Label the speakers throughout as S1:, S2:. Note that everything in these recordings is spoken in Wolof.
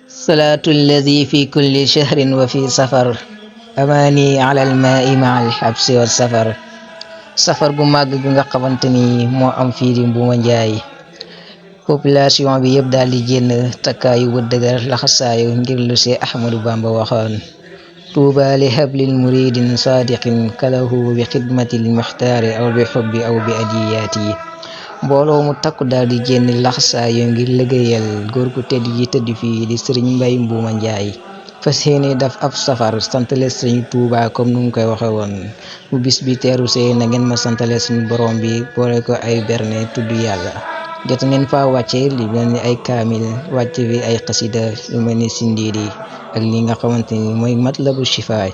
S1: صلاة الذي في كل شهر وفي سفر أماني على الماء مع الحبس والسفر safar gu màgg gi nga xamante ni moo am fii di Mbouma Njaay population bi yëpp daal di génn takkaayu bu dëgër laxasaayu ngir lu see Ahmadu Bamba waxoon tuuba li hablil muridin sadiqin kalahu bi xidmatil muxtaari aw bi xubbi aw bi adiyaati mbooloo mu takku daal di génn laxasaayu ngir liggéeyal góor gu tedd yi tëdd fii di sëriñ Mbay Mbouma Njaay fas yéene daf ab safar santale sëriñ Tuuba comme nu mu koy waxe woon bu bis bi teeru see na ngeen ma santale suñu borom bi boole ko ay berne tudd yàlla jot ngeen fa wàcce li mel ni ay kaamil wàcce fi ay xasida yu mel ni sindiidi ak li nga xamante ni mooy matlabu shifaay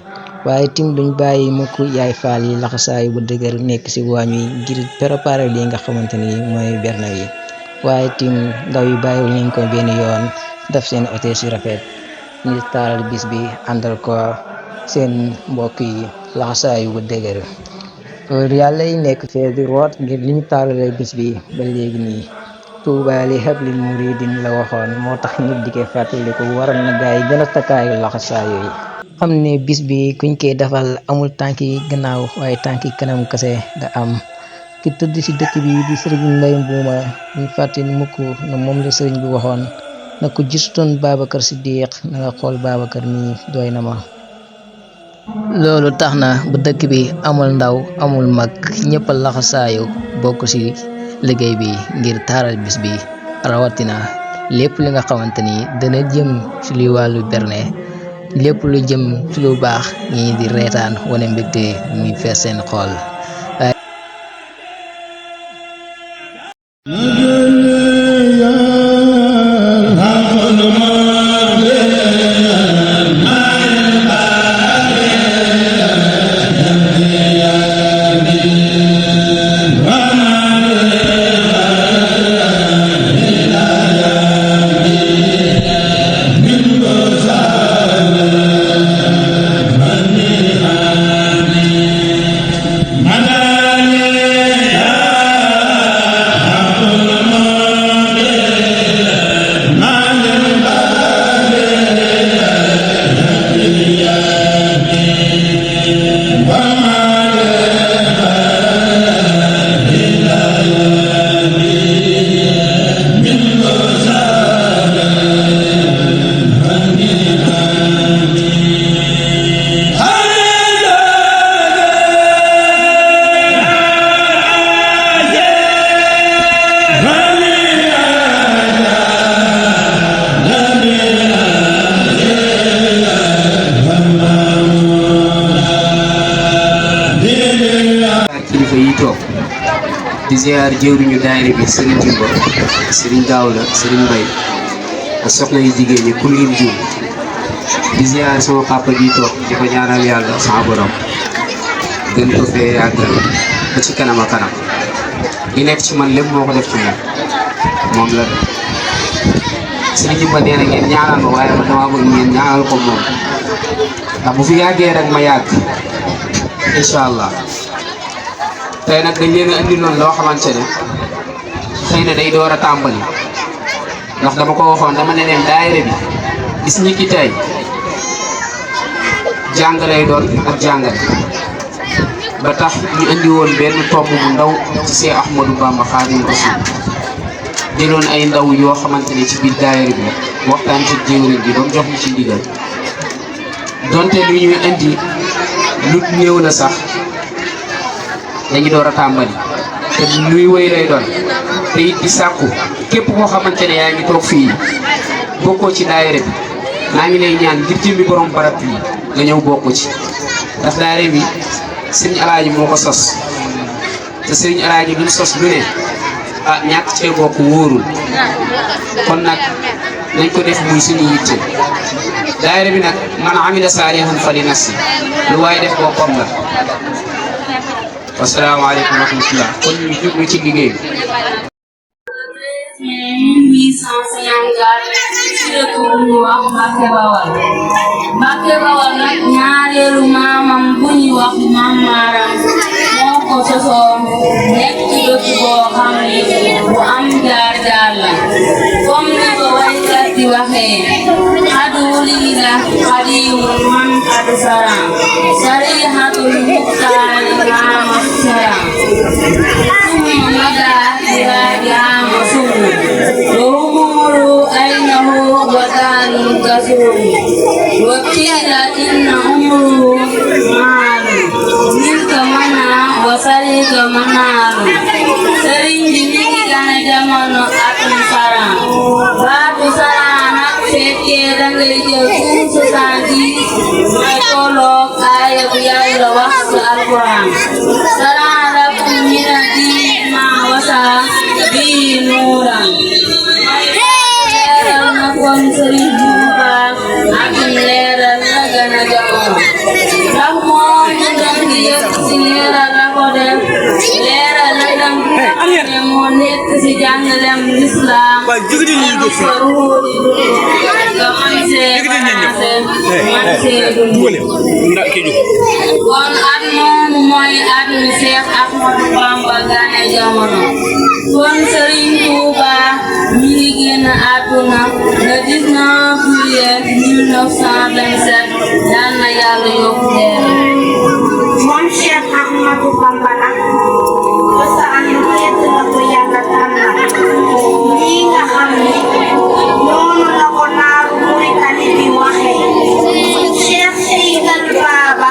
S1: waaye tim duñ bàyyi mukk yaay faal yi laxasaayu bu dëgër nekk ci waañ wi ngir préparer li nga xamante ni mooy berne yi waaye tim ndaw yi bàyyiwul leen ko benn yoon daf seen ote si rafet ñu taaral bis bi àndal ko seen mbokk yi laxasaayu bu dëgër loolu yàlla yi nekk fee di root ngir li ñu taaralee bis bi ba léegi nii tuuba li hablil muridin la waxoon moo tax nit di koy fàttali ko waral na gaa yi gën a takkaayu laxasaayu yi xam ne bis bi kuñ koy defal amul tànki gannaaw waaye tànki kanam kese da am ki tëdd ci dëkk bi di sëriñ Mbay Mbuuma ñu fàttali mukk na moom la sëriñ bi waxoon na ko gisutoon Babacar Siddiq na nga xool Babacar nii doy na ma loolu tax na bu dëkk bi amul ndaw amul mag ñëpp a laxasaayu bokk ci liggéey bi ngir taaral bis bi rawatina lépp li nga xamante ni dana jëm ci li wàllu berne lépp lu jëm ci lu baax ñi di reetaan wane mbégte muy fees seen xol
S2: di ziar jëwriñu daayira bi Serigne Jimbo Serigne Daawla Serigne Mbay ak soxna yu jigéen ñi ku lim juum di ziar sama papa bi toog di ko ñaanal yàlla sama borom gën ko fee yàggal ba ci kanam a kanam li nekk ci man lépp moo ko def ci moom la Serigne Jimbo nee na ngeen ñaanal ma waaye ma dama bëgg ngeen ñaanal ko moom ndax bu fi yàggee rek ma yàgg incha allah. tey nag dañ leen a indi loon loo xamante ne xëy na day door a tàmbali ndax dama ko waxoon dama ne leen daayira bi gis ñi ki tey jàng lay doon ak jàngale ba tax ñu indi woon benn tomb bu ndaw ci Seex Ahmadu Bamba Xaadimu Rasuul jëloon ay ndaw yoo xamante ne ci biir daayira bi waxtaan ci jëwriñ bi ba mu jox ñu ci ndigal donte lu ñuy indi lu néew la sax dañu door a tàmbali te luy wéy lay doon te it di sàkku képp koo xamante ne yaa ngi toog fii bokkoo ci daayira bi maa ngi lay ñaan ngir jëmmi borom barab bi nga ñëw bokk ci ndax daayira bi sëriñ Alaaji moo ko sos te sëriñ Alaaji duñ sos lu ne ñàkk cee bokk wóorul kon nag nañ ko def muy suñu yitte daayira bi nag man amila saalihan fali nafsi lu waaye def boppam la. Asalaamaaleykum wa rahmatulah kon ñu jublu ci liggéey bi.
S3: 1854 ci dëkk bu ñu wax Mbàkke Bawal Mbàkke Bawal nag ñaareelu maamam bu ñuy wax Maam Maaram moo ko sosoon nekk ci dëkk boo xam ne bu am jaar-jaar la comme ni ko waykat di waxee adu lila xadimu man adu saram sarihatul muxtaari maama saram summa mada ila masumu wahumuru aynahu watanun kasuru wakila inna umru maalu milka mana wasalika manalu sering dimiliki jamono atum sarang batu sarang nak fekkee dangay jël kum sesandi may tolloog aaya bu Yàlla wax ci alquran sarang lakum minadi ma wasa bi nuuran leeral na kon Sëriñ Tuuba ak leeral na gën a jamono ndax moom mu dënk yëpp ci leeral la ko def leeral la dënk ne moo nekk ci jàngalem lislaam ruuri nga man see banaase man see dund kon at moomu mooy at mi Seex Ahmadu Bamba gane jamono kon Sëriñ Tuuba mi ngi génn àdduna le 19 juillet 1927 yal na Yàlla yokk leer
S4: moom Cheikh Ahmadou Bamba nag cosaan lu tedd la ko Yàlla tànnal lii nga xam ne noonu la ko naaru Mauritanie bi waxee Cheikh Seydal Baba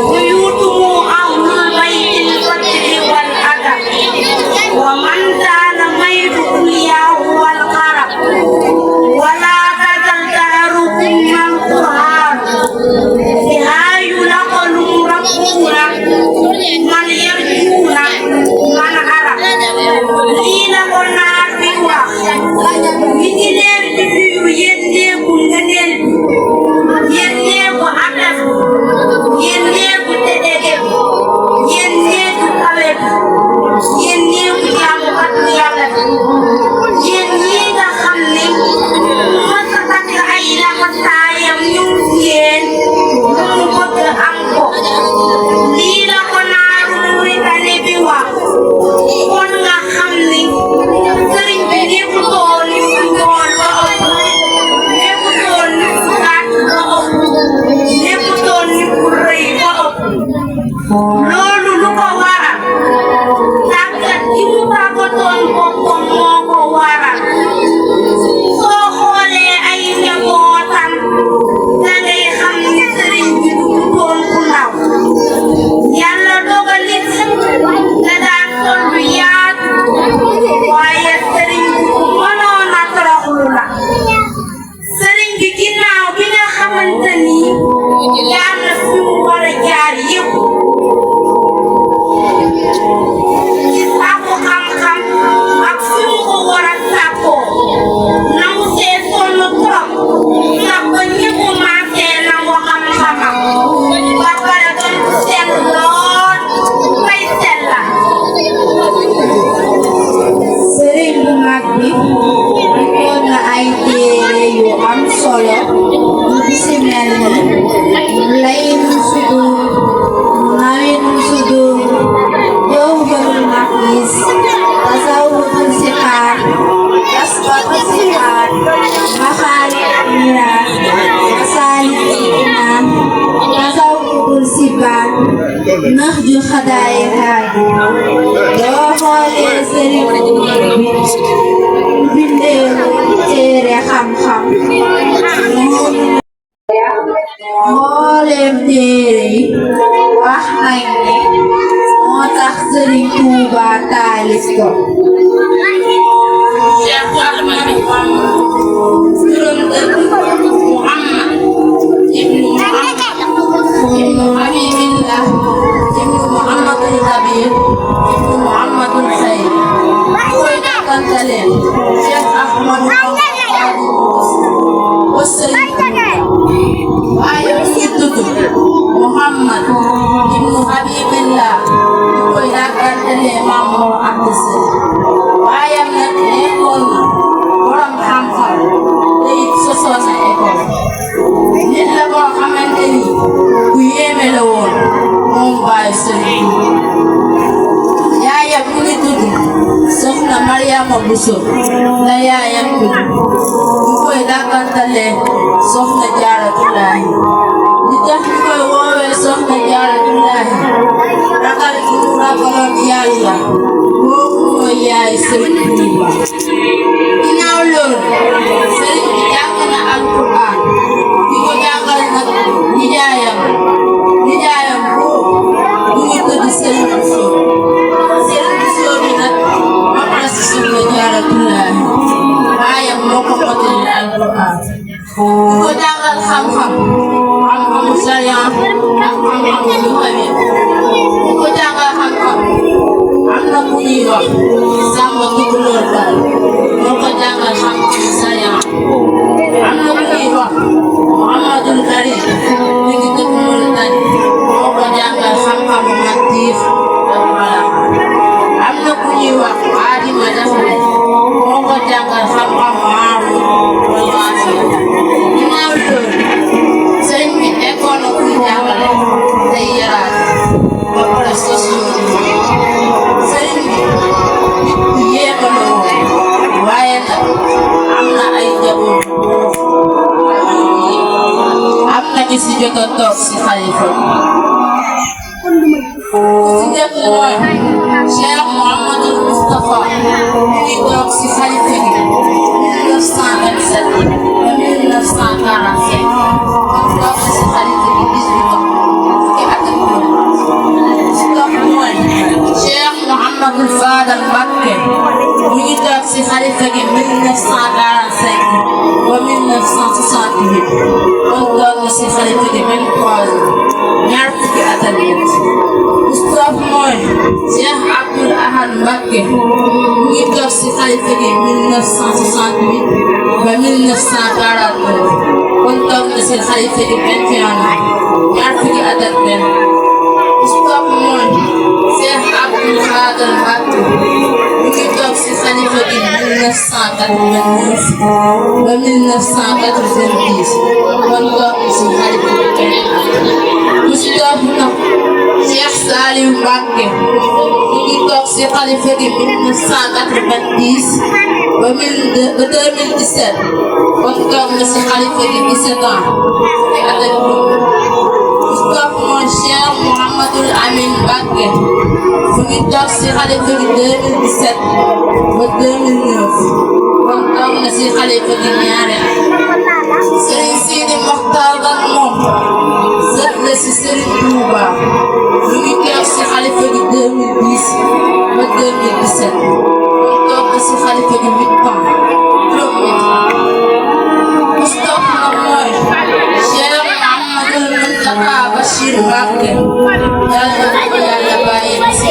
S4: buyutumu ahlul baytil fadli wal adab wa man daana maydu uliyaahu wal qarab wala tazal daarukum man qur'an man yarjuuna man arab lii la ko naar bi wax mi ngi leen di nuyu yéen néegu ngëneel yéen néegu adab yéen néegu tedege yéen néegu kawe yéen néegu jaamukatu Yàlla yéen ñi nga xam ne mës a takk ay laxasaayam ñu yéen mu bëgg am ko lii la ko naaru Mauritanie bi wax kon nga xam ni sëriñ bi nekkutoon ni mu njool ba ëpp nekkutoon ni mu gàtt ba ëpp nekkutoon ni mu rëy ba ëpp loolu lu ko waral tàggat gi mu tàggatoon boppam moo ko waral soo xoolee ay njabootam dangay xam ni sëriñ bi du doon ku ndaw Yàlla dogalit nga daan sol lu yaatu waaye sëriñ bi ku mënoon a toroxlu la sëriñ bi ginnaaw bi nga xamante ni jaar na fi mu war a jaar yëpp ci sàkku xam-xam ak fi mu ko war a sàkkoo nangu see sonn trop ndax ba ñëpp maasee nangu xam-xamam ba pare doon ku sell lool fay sella sëriñ bu mag bi bindoon na ay téere yu am solo yu ci mel ni Laylu Sudur Nawiru Sudur Jawharul Nafis Tasawwudul Sixaar Kasbatul Sixaar Maxaarijul Miraas Masaalikul Jinaan Tasawwudul Sibaan Nahjul Xadaayil doo xoolee sëriñ bu mag bi bindee téere xam-xam mboolem téere yi wax nañ ne moo tax Sëriñ Tuuba taalif ko Cheikh Ahmadou Bamba turam dëgg Muhammad ibnu Habibillah ibnu Muhammadul Kabir ibnu Muhammadul Xayr koy dakkantaleen Cheikh Ahmadou Bamba waaye mi ngi tudd Muhammad ibnu Habibillah ñu koy dakkantalee Maam Mor Anta Sali waaye nag nekkoon na borom xam-xam te it sosoon na école nit la boo xamante ni ku yéeme la woon moom baayu Sëriñ yaayam mu ngi tudd Soxna Mariama Bousso la yaayam tudd ñu koy
S3: koy dàkkantale Soxna Jaaratullaahi li tax ñu koy woowee Soxna Jaaratullaahi ragal gi mu ragaloon Yàlla kooku mooy yaay Sëriñ Tuuba. ginnaaw loolu sëriñ bi jàng na alquran di ko jàngal nag nijaayam boobu mu ngi tudd Sëriñ Bousso bi nag mag la si Soxna Jaaratullaahi baayam moo ko mottali alquran di ko jàngal xam-xamu sariya ak xam-xamu luxawi di ko jàngal xam-xam am na ku ñuy wax Samba Tukulóor Daal moo ko jàngal xam-xamu sariya am na ku ñuy wax Muhammadul Karim mi ngi dëkk Mauritanie moo ko jàngal xam-xamu mantiq ak balaaxa am na ku ñuy wax Adima Dafale moo ko jàngal xam-xamu aaru wal waafiya. ginnaaw loolu sëriñ bi nekkoon na kuy jàngale tey yaraat ba pare sociologie sëriñ bi nit ku yéeme la woon waaye nag am na ay njaboot am na ñu si jot a toog si xalifa si njëkk mooy Cheikh Mouhamadul Moustapha mu ngi toog si xalifa gi 1927 ba 1945 moom toog na si xalifa gi 18 ans fukki at ak juróom si topp mooy Cheikh Mouhamadul Fadal Mbacké mu ngi toog si xalifa gi 1945 ba 1968 moom toog na si xalifa gi 23 ans ñaar fukki at ak ñett Moustapha mooy Cheikh Abdoul Ahad Mbacké mu ngi toog si xalifa gi 1968 ba 1949 kon toog na si xalifa gi 21 ans ñaar fukki at ak benn Moustapha mooy Cheikh Abdoul Khadr Mbacké mu ngi toog si xalifa gi 1989 ba 1990 kon toog na si xalifa gi 21 ans Moustapha nag Cheikh Saliou Mbacké mu ngi toog si xalifa gi 1990 ba 2017 kon toog na si xalifa gi 17 ans fukki at ak juróom Moustapha mooy Cheikh Mouhamadoul Amine Mbacké mu ngi toog si xalifa gi 2017 ba 2009 kon toog na si xalifa gi ñaari at Serigne Sidi Mokhtar Kane moom sët la si Serigne Touba mu ngi toog si xalifa gi 2010 ba 2017 kon toog na si xalifa gi 8 ans Moustapha nag mooy Cheikh Mouhamadoul Mountakha Bachir Mbacké yàlla na ko yàlla bàyyi si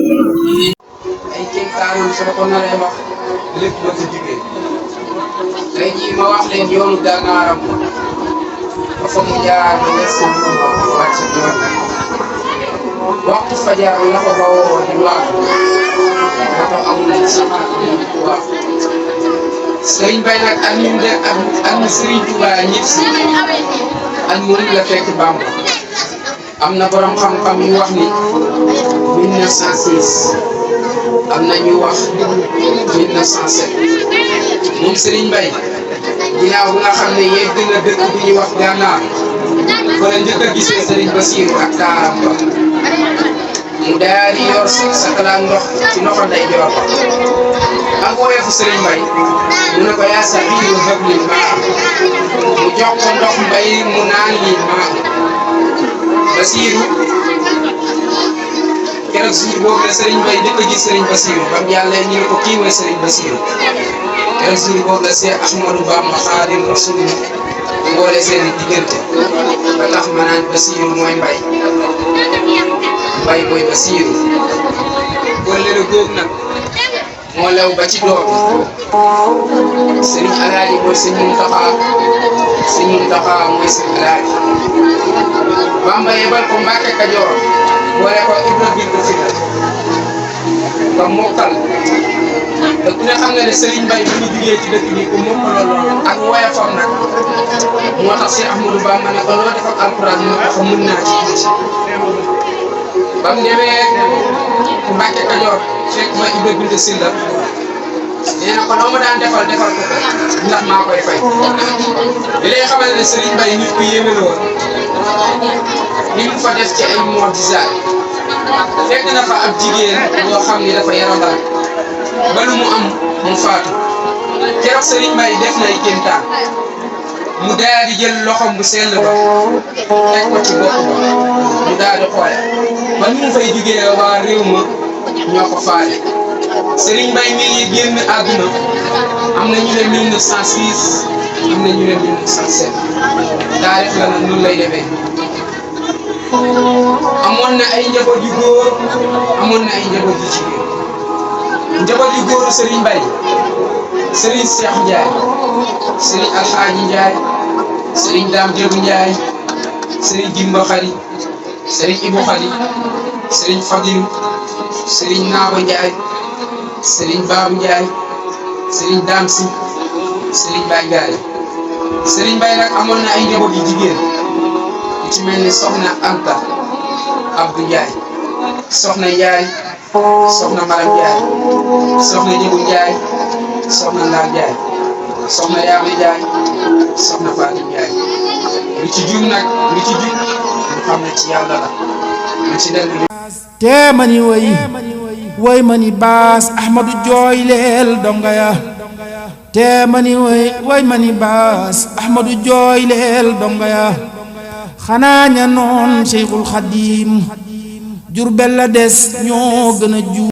S2: ay kéemtaanam soo ko naree wax lépp doo ko jugee tey jii ma wax leen yoonu gànnaaram ba fa mu jaar ba nekk si wàcc joor waxtu fajar la ko bawoo di wax ba tax amul sama wax Sëriñ Bay nag ak ñu de ak ñu Sëriñ Tuubaa ñëpp si ak moom la fekk Bàmba am na borom xam-xam yu wax ni 1906 am na ñu wax 1907 moom Serigne Mbaye ginnaaw bu nga xam ne yegg na dëkk bu ñuy wax Gànnaar fa la njëkk a gisee Serigne Bassirou ak taaram ba mu daal di yor sakalaat ndox ci loxo ndeyjoor ba am ko weefu Serigne Mbaye mu ne ko yaa sa biiru xëb li maa mu jox ko ndox mbay mu naan lii maa Bassirou keroog jour boobu la Serigne Mbaye njëkk a gis Serigne Bassirou bam yàlla ñu ne ko kii mooy Serigne Bassirou keroog jour boobu la Cheikh Ahmadou Bamba Xaadimu Rasuul boole seen diggante ba tax ma naan Bassirou mooy Mbaye Mbaye mooy Bassirou kóllëre googu nag moo lew ba ci doom Serigne Alaaji mooy Serigne Mountakha mooy Serigne Alaaji Bamba yebal ko Mbàkke Kajoor boole ko Ibrahima si la ba mokkal te ku ne xam nga ne Serigne Mbaye bu ñu jugee ci dëkk bi ku mokkal loolu ak woyafam nag moo tax si Ahmadou Bamba ne ko loo def ak alxuraan mu wax mën naa ci tuuti ba mu demee Mbàkke Kajoor fekk ma Ibrahima si la nee na ko noo ma daan defal ko ndax maa koy fay li lay xamal ne Serigne Mbaye nit ku yéeme la woon li mu fa def ci ay mu'jizaat fekk na fa ab jigéen boo xam ni dafa yarambal ba lu mu am mu faatu keroog Serigne Mbaye def na ay kéemtaan mu daal di jël loxom bu sell ba teg ko ci bopp ba mu daal di xoole ba nu mu fay jugee waa réew ma ñoo ko faale Serigne Mbaye mi ngi génn àdduna am na ñu ne 1906 am na ñu ne 1907 taarix la nag noonu lay demee amoon na ay njaboot yu góor amoon na ay njaboot yu jigéen njaboot yu góoru Serigne Mbaye Serigne Cheikh Ndiaye Serigne Alxaaji Ndiaye Serigne Dame Diop Ndiaye Serigne Jimba Khari Serigne Ibou Khari Serigne Fadilou Serigne Naba Ndiaye Serigne Babou Ndiaye Serigne Damsi Serigne Baye Ndiaye Serigne Mbaye nag amoon na ay njaboot yu jigéen yu ci mel ni Soxna Anta Abdou Ndiaye Soxna Ndiaye Soxna Maram Ndiaye Soxna Ndiabou Ndiaye Soxna Ndar Ndiaye Soxna Yaama Ndiaye Soxna Fatou Ndiaye lu ci jum nag lu ci jum ñu xam ne ci yàlla la lu ci dem
S5: te mani way mani baas Ahmadu jooy leel donga ya te mani way mani baas Ahmadu jooy leel donga ya xanaa ña noon Cheikhul Khadim Jurbel la des ñoo gën a ju